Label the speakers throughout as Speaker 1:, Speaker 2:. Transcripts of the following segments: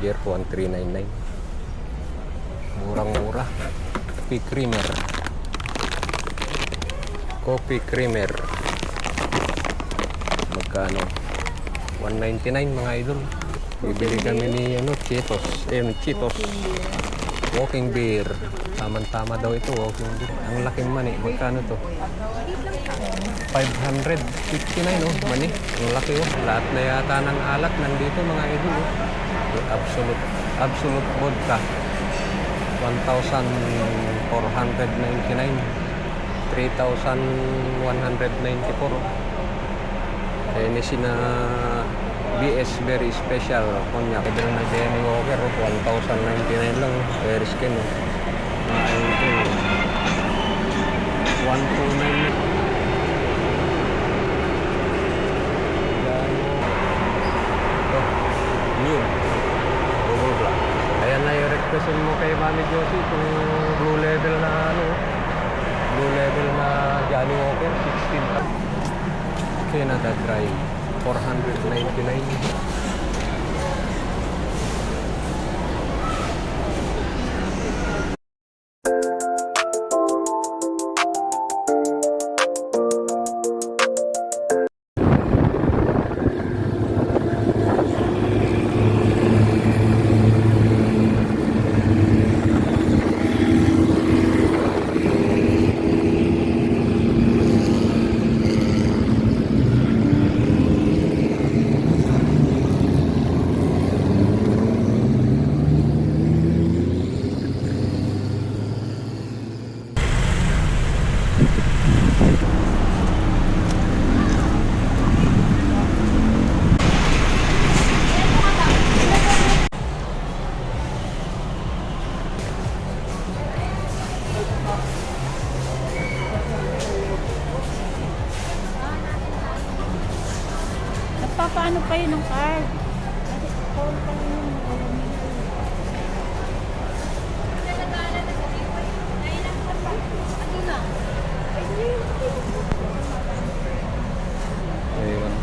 Speaker 1: Tiger, 1399. Murang-mura. Coffee creamer. Coffee creamer. Magkano? 199 mga idol. Bibili kami ni Cheetos. Cheetos. Walking beer. Tama-tama daw ito, walking beer. Ang laking mani. Magkano to? 559 oh, mani. Ang laki oh. Lahat na yata ng alak nandito mga idol oh. Absolute vodka. 1,499. 3,194 oh. Ini sina BS very special cognac. Idol na Johnnie Walker 1,099 lang. Very skin oh. Ito 129. New Google Black. Ayan na yung requestin mo kay Mami Josie kung blue level na blue level na Johnnie Walker 16. Canada Dry 499.
Speaker 2: Paano pa yun ng card? Kasi call pa yun yung
Speaker 1: Ayun.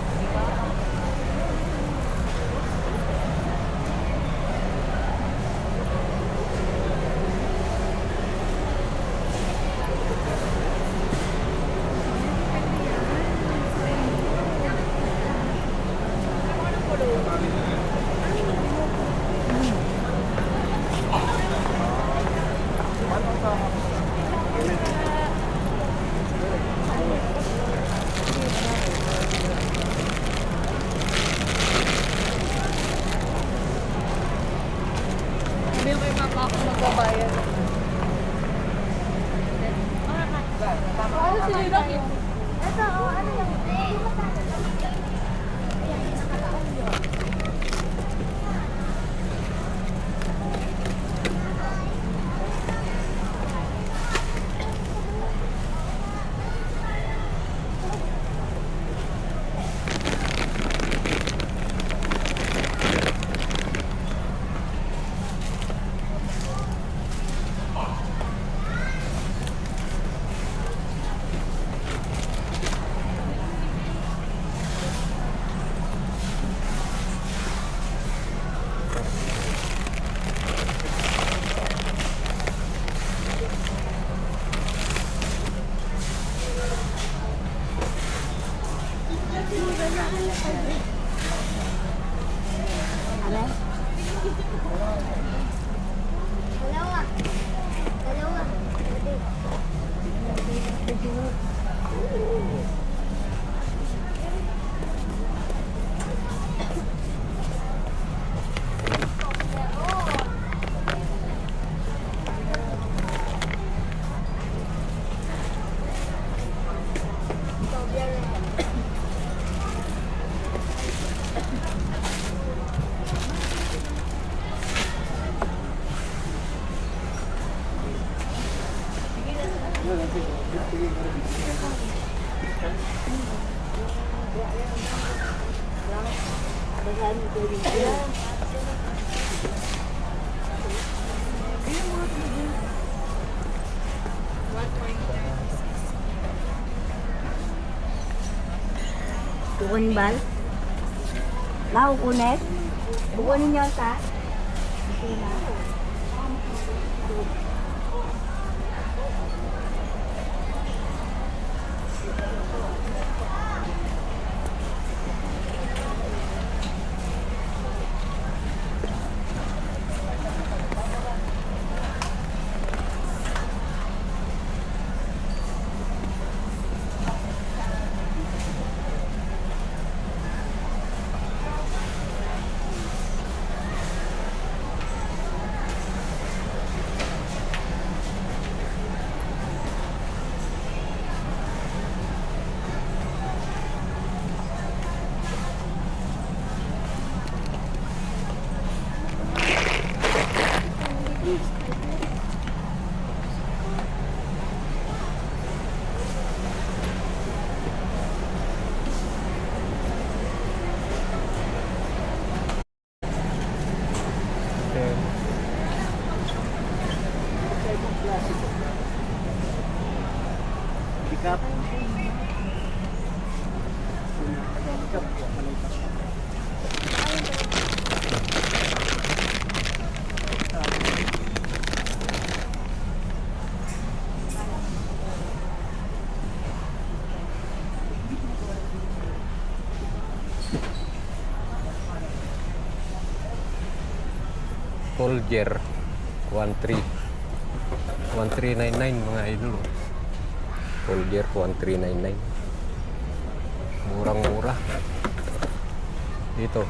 Speaker 2: Sabi ko kay mama ako magbabayad. Ano sila yun? Ito, ano yung
Speaker 3: Tukun bal? Naukunet? Kukunin niyo ta?
Speaker 1: Okay.
Speaker 3: Pickup.
Speaker 1: Folger 1399 mga idol. Folger 1399. Murang-mura. Dito.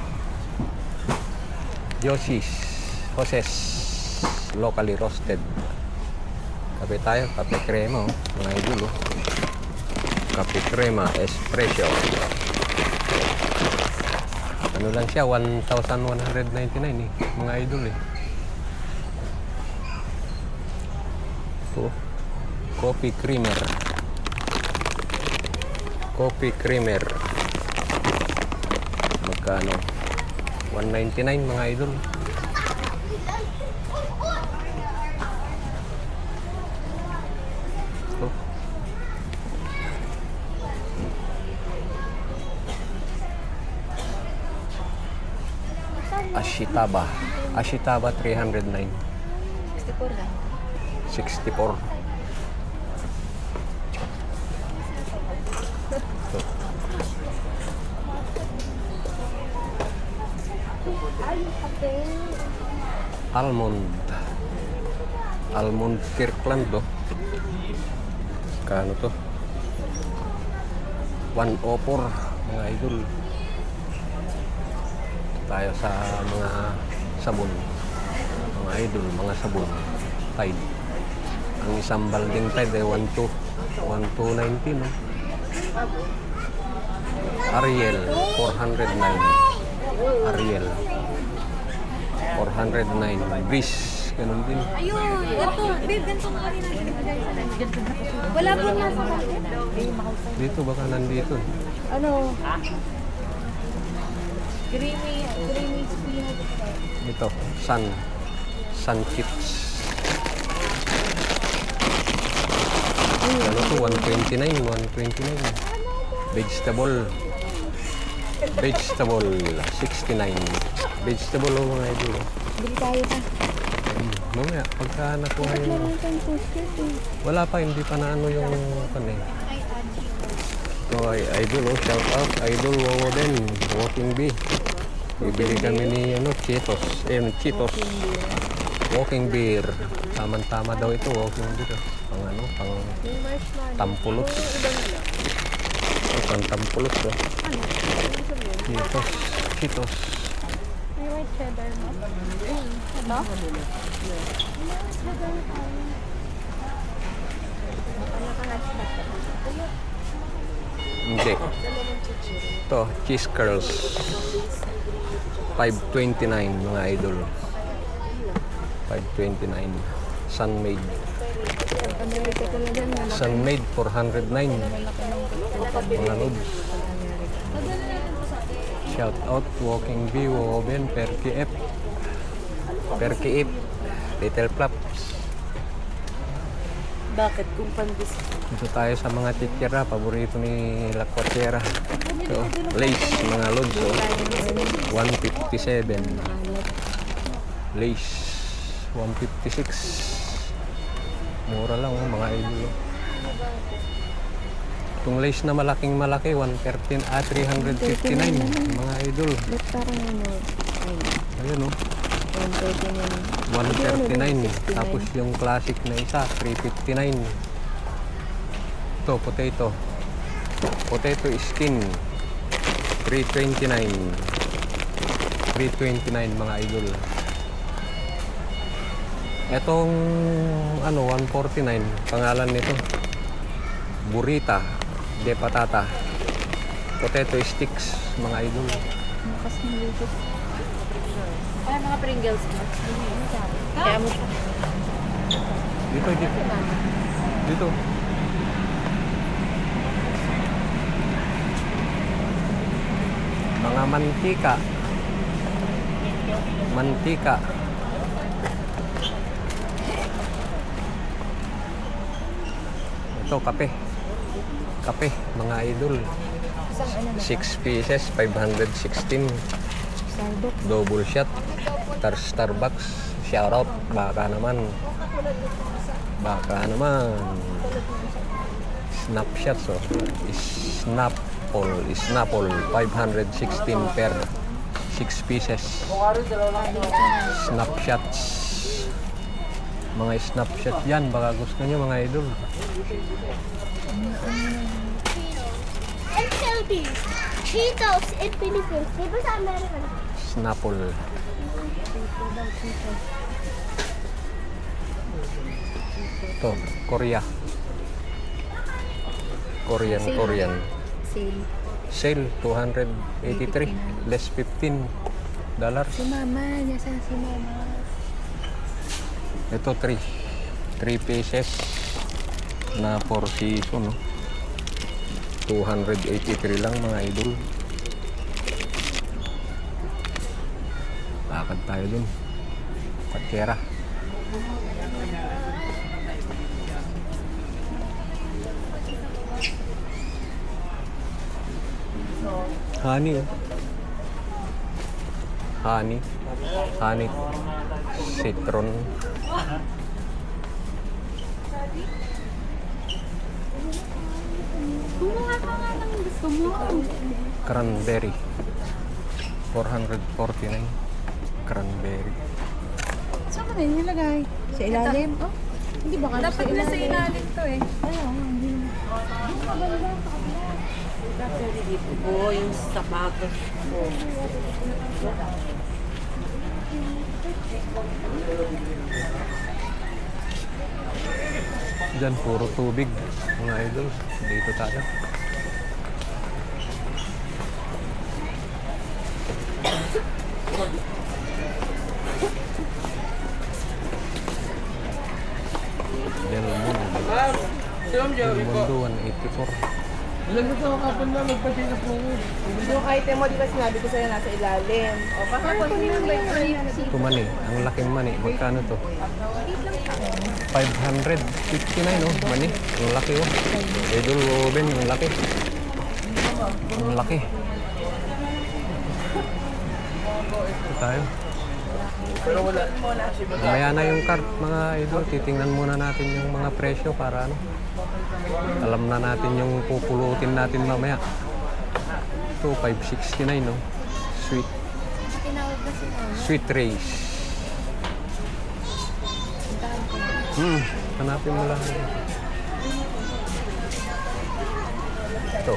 Speaker 1: Joses locally roasted. Kape tayo, kape crema mga idol. Kape crema espresso. Ano lang siya, 1,199 mga idol Ito, coffee creamer. Coffee creamer. Magkano? 199 mga idol. Ito. Ashitaba 309.
Speaker 2: 64 lang.
Speaker 1: 64. Almond Kirkland kano to? 104 mga idol. Tayo sa mga sabon mga idol, mga sabon Tide. Ang isang balding Tide ay 1290 Ariel 409. Ariel 409. Breeze ganun din.
Speaker 2: Ayun, ito. Babe, ganito nga rin ang binibigay sa namin. Wala po nga sa akin.
Speaker 1: Dito baka nandito.
Speaker 2: Ano? Creamy spinach.
Speaker 1: Ito, sun chips. Ano to? 129. Vegetable 69. Vegetable mga idol.
Speaker 2: Bili tayo pa.
Speaker 1: Mamaya, pagka nakuha yung... Wala pa, hindi pa na ano yung... So, idol, shout out. Idol, Wowoden, Walking Bee. Bibili kami ni Cheetos. Cheetos. Walking Beer. Tama-tama daw ito, Walking Beer. Pang tampulos. Pang tampulos. Cheetos.
Speaker 2: May white cheddar mo? Ito?
Speaker 1: Hindi. Ito, cheese curls. 529 mga idol. 529. Sunmade. Sunmade 409. Mga loads. Shout out Walking Bee, Woven, Perky Ip, Little Flaps.
Speaker 2: Bakit? Kung pandis.
Speaker 1: Dito tayo sa mga titira, paborito ni La Cuatera. So, lace, mga loads, 157. Lace 156. Mura lang mga idol. Itong lace na malaking malaki 113 359 mga idol.
Speaker 2: Ba't parang ano?
Speaker 1: Ayun oh.
Speaker 2: 139.
Speaker 1: 139. Tapos yung classic na isa 359. Ito potato. Potato skin 329. 329 mga idol. Etong ano 149 pangalan nito. Burrita de patata. Potato sticks mga idol.
Speaker 2: Makas ng luto. Ay, mga Pringles mo. Kaya mo siya.
Speaker 1: Dito. Dito. Mga mantika. Mantika. Ito, kape. Kape, mga idol.
Speaker 2: Isang ano na?
Speaker 1: 6 pieces, 516.
Speaker 2: Starbucks.
Speaker 1: Double shot. Starbucks. Shout out. Baka naman. Baka naman. Snapshots, oh. Snapple. 516 per 6 pieces. Snapshots. Mga snapshot yan. Baka gusto nyo mga idol.
Speaker 3: And Philippines. Cheetos in Philippines. Di ba sa American?
Speaker 1: Snapple. Ito, Korea. Korean.
Speaker 2: Sale.
Speaker 1: Sale, 283. Less $15.
Speaker 2: Si Mama. Nasaan si Mama?
Speaker 1: Ito, 3 pieces na 4 season, no? 283 lang mga idol. Lakad tayo dun. Patkera. Honey. Citron.
Speaker 2: Kumuha ka nga ng gusto mo.
Speaker 1: Cranberry. 449. Cranberry.
Speaker 2: Saan ka na yung nilagay? Sa ilalim? Oh, hindi ba kami
Speaker 4: Dapat na sa ilalim to eh.
Speaker 2: Ayaw, hindi.
Speaker 4: Oo, yung sapatos ko.
Speaker 1: Diyan, puro tubig. Mga idol. Dito tayo. Del Mundo 184.
Speaker 5: Ilan na sa kapon na magpasila po ko.
Speaker 4: Yung item mo, di ba sinabi ko sa'yo nasa ilalim? O, baka kunin mo ba yung
Speaker 1: Ito mani. Ang laking mani. Magkano to? 559, oh. Mani. Ang laki, oh. Idol oven. Ang laki. Ang laki. Ito tayo. Mamaya na yung cart, mga idol. Titingnan muna natin yung mga presyo para ano. Alam na natin yung pupulutin natin mamaya. Ito, 569, no? Sweet.
Speaker 2: Tinawag na si Mama.
Speaker 1: Sweet Race. Hanapin mo lang. Ito.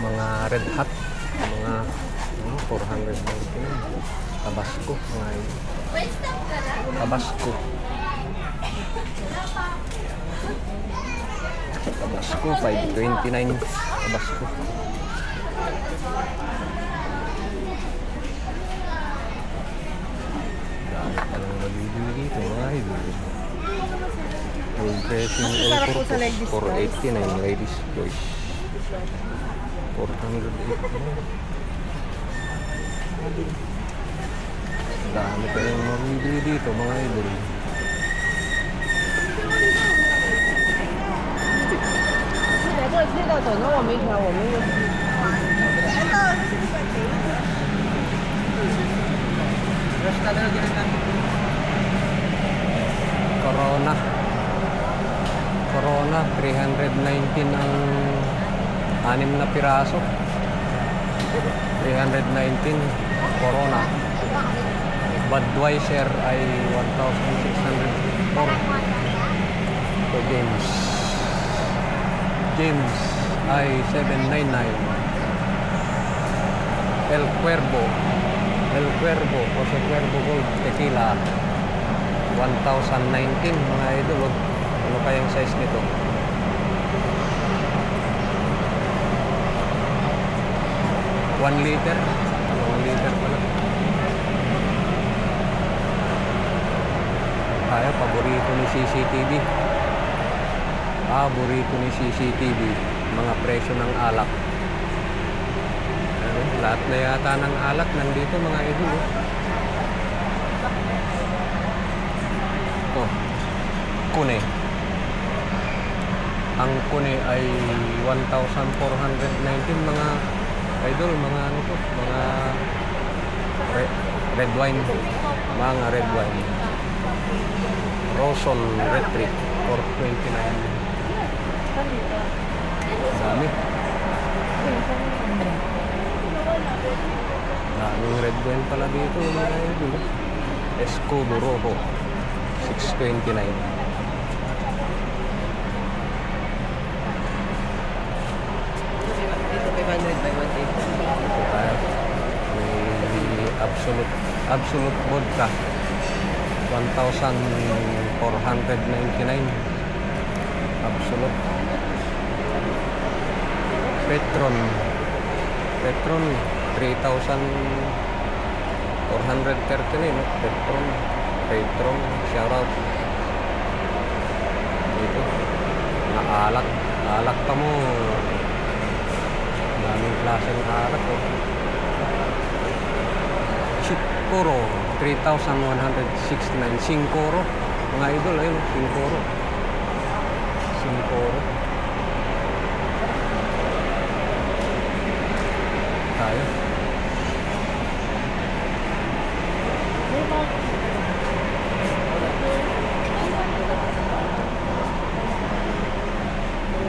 Speaker 1: Mga red hot. Mga 499. Tabasco. Mga Tabasco. Tabasco, 529. Tabasco. Dami pa lang nabibili dito, mga idol. Old dressing, all purpose, 489, ladies choice. 489. Dami pa lang nabibili dito, mga idol.
Speaker 5: Fresh talaga ganun lang.
Speaker 1: Corona. Corona, 319 ang 6 na piraso. 319 Corona. Budweiser ay 1,604. So James ay 799. El Cuervo o sa Cuervo Gold Tequila 1,019 mga idol. Ano kayang size nito? One liter? 1 liter pala. Kaya paborito ni CCTV. Paborito ni CCTV. Mga presyo ng alak. Ano, lahat na yata ng alak nandito mga idol. Ito. Kune. Ang kune ay 1,419 mga idol, mga ano to, mga red wine, mga red wine. Roson Retreat 429. Dami. Daming red wine pala dito mga idol. Escudo Rojo 629.
Speaker 5: Dito 500 by 180.
Speaker 1: Ito tayo. May absolute vodka 1,499 absolute. Petron 3,439 no? Petron shout out dito. Alak pa mo, daming klaseng alak Sikoro 3,169. Singkoro mga idol, ayun, Singkoro tayo.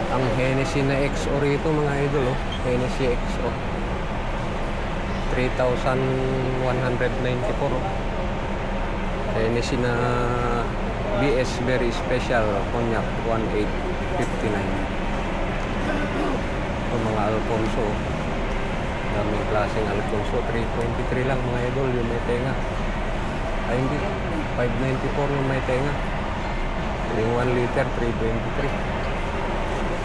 Speaker 1: Ang Hennessy na XO rito mga idol, Hennessy XO 3,194. Hennessy na BS Very Special Cognac 1,859. Ito mga Alfonso, daming klaseng Alfonso. 323 lang mga idol yung may tenga. Ay hindi, 594 yung may tenga. Yung 1 liter 323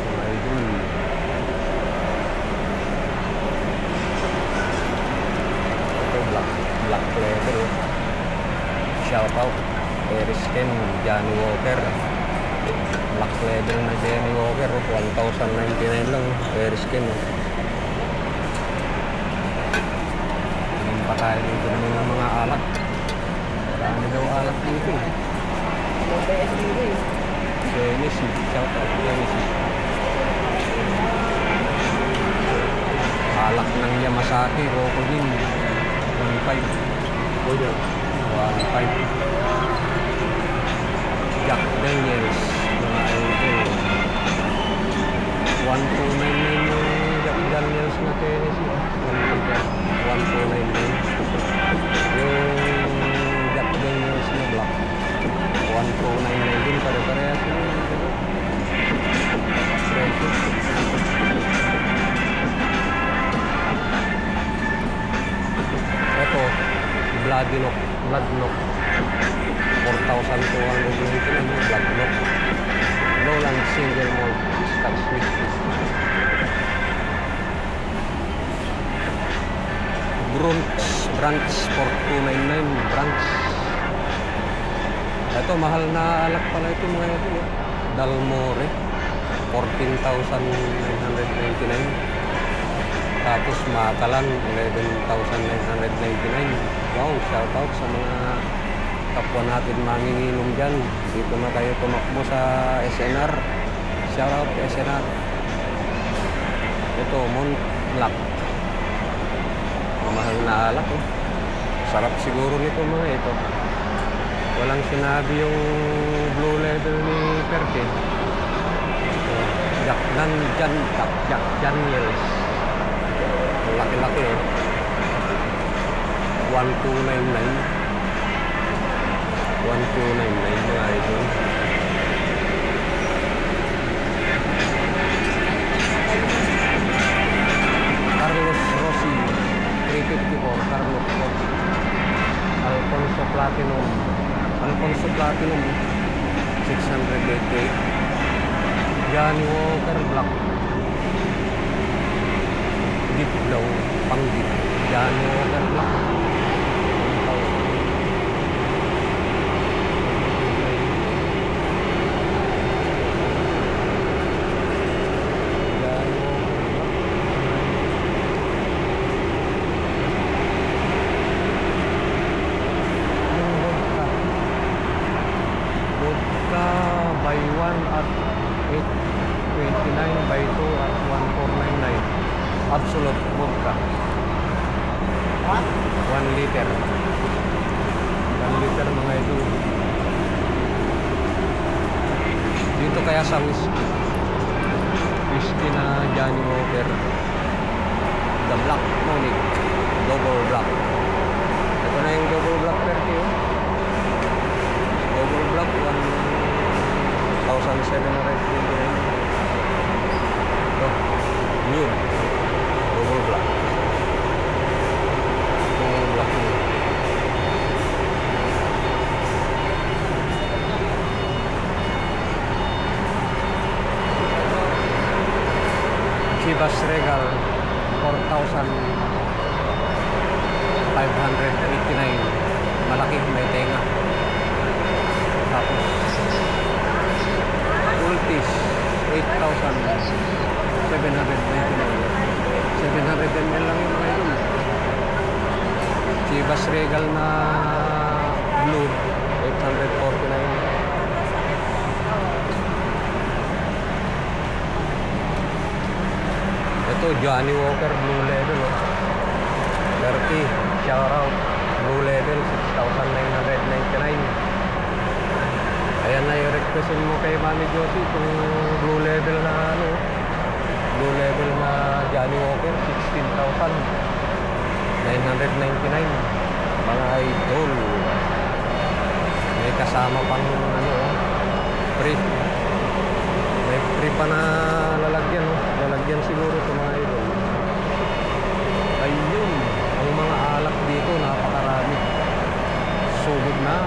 Speaker 1: mga idol. Ito black leather. Shout out Erisken, Johnny Walker. Black leather na Johnny Walker 1,099 lang. Erisken pa tayo dito ng mga alak. Dami daw alak dito. Hennessy, shout out Hennessy. Alak ng Yamazaki, Rocco din 1,500. 1,500. Jack Daniels, mga idol 1,299 yung Jack Daniels na Hennessy. 1,299 yung Jack Daniels na black 1,299 din, pare-parehas yung presyo. Ito Bloodnock 4,299 Bloodnock Nolan Single Malt Scotch Whiskey. Branch 4,299 Branch. Ito mahal na alak pala ito mga ito. Dalmore 14,999. Tapos Makalan 11,999. Wow, shout out sa mga kapwa natin manginginom dyan. Dito na kayo tumakbo sa SNR. Shout out SNR. Ito Montblanc, mahal na alak Sarap siguro nito mga ito. Walang sinabi yung Blue Label ni Perkin. Jack Daniels. Laki-laki oh. 1299. 1299 mga ito. Carlos Rossi 354. Carlos Rossi. Alfonso Platinum 688. Johnny Walker Black Deep daw pang deep. Johnny Walker Black 829 by 2 at 1499. Absolute vodka. 1 liter. 1 liter mga ito. Dito kaya sa whiskey. Whiskey na Johnny Walker. The Black Monic. Double Black. Ito na yung Double Black 30. Double Black 1,729. Ito, new Double Black. Double Black new. Chivas Regal 4,589. Malaki, may tenga. Tapos Ultis 8,799. 700 ml lang yung mga yun. Chivas Regal na blue 849. Ito Johnny Walker Blue Label 30. Shout out Blue Label 6,999. Ayan na yung requestin mo kay Mami Josie kung Blue Label na Blue Label na Johnny Walker 16,999. Mga idol. May kasama pang free. May free pa na lalagyan lalagyan siguro ito mga idol. Ayun, ang mga alak dito napakarami. Sugod na.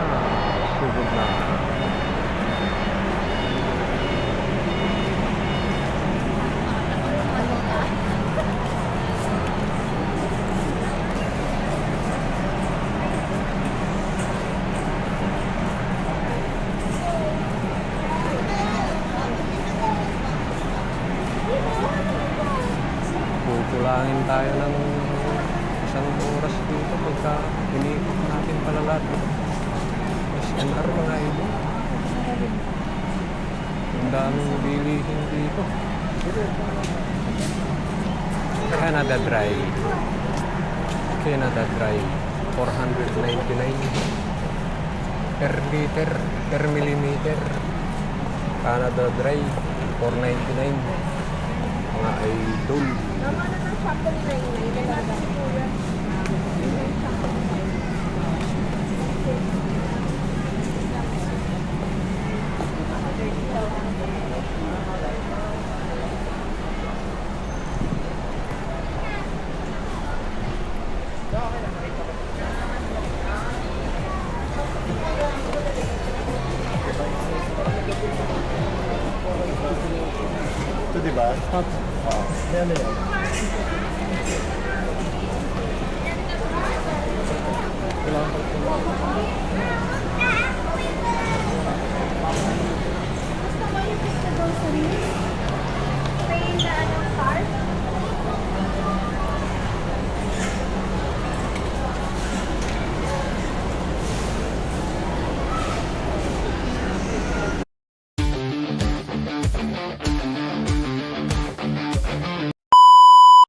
Speaker 1: Kukulangin tayo ng isang oras dito pagka inikot natin pala lahat. SNR mga ito. Ang daming bilihin dito. Canada Dry 499 per liter, per millimeter. Canada Dry 499. Mga idol.
Speaker 4: Tama na ng sample na yun. Kaya natin si Kuya.
Speaker 6: Ito diba? Oo. Ano yan? Kailangan